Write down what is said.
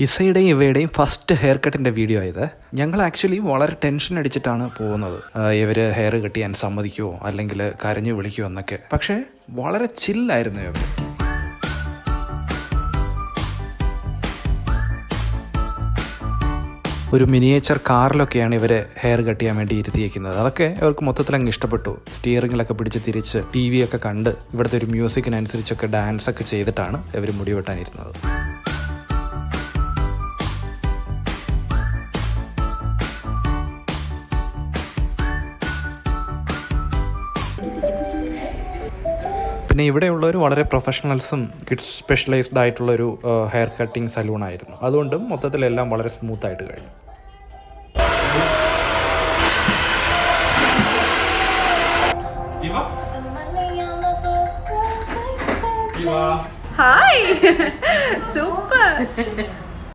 ഇസയുടെയും ഇവയുടെയും first hair കട്ടിൻ്റെ video ഇത്. ഞങ്ങൾ actually വളരെ ടെൻഷൻ അടിച്ചിട്ടാണ് പോകുന്നത്. ഇവർ ഹെയർ കട്ട് ചെയ്യാൻ സമ്മതിക്കുമോ അല്ലെങ്കിൽ കരഞ്ഞു വിളിക്കുമോ എന്നൊക്കെ. പക്ഷേ വളരെ ചില്ലായിരുന്നു ഇവർ. ഒരു മിനിയേച്ചർ കാറിലൊക്കെയാണ് ഇവരെ ഹെയർ കട്ട് ചെയ്യാൻ വേണ്ടി ഇരുത്തിയേക്കുന്നത്. അതൊക്കെ ഇവർക്ക് മൊത്തത്തിൽ അങ്ങ് ഇഷ്ടപ്പെട്ടു. സ്റ്റിയറിങ്ങിലൊക്കെ പിടിച്ച് തിരിച്ച് ടി വി ഒക്കെ കണ്ട് ഇവിടുത്തെ ഒരു മ്യൂസിക്കിനനുസരിച്ചൊക്കെ ഡാൻസ് ഒക്കെ ചെയ്തിട്ടാണ് ഇവർ മുടി വെട്ടാനിരുന്നത്. പിന്നെ ഇവിടെയുള്ളവർ വളരെ പ്രൊഫഷണൽസും കിഡ്സ് സ്പെഷ്യലൈസ്ഡ് ആയിട്ടുള്ളൊരു ഹെയർ കട്ടിങ് സലൂണായിരുന്നു. അതുകൊണ്ട് മൊത്തത്തിലെല്ലാം വളരെ സ്മൂത്തായിട്ട് കഴിഞ്ഞു. Hi super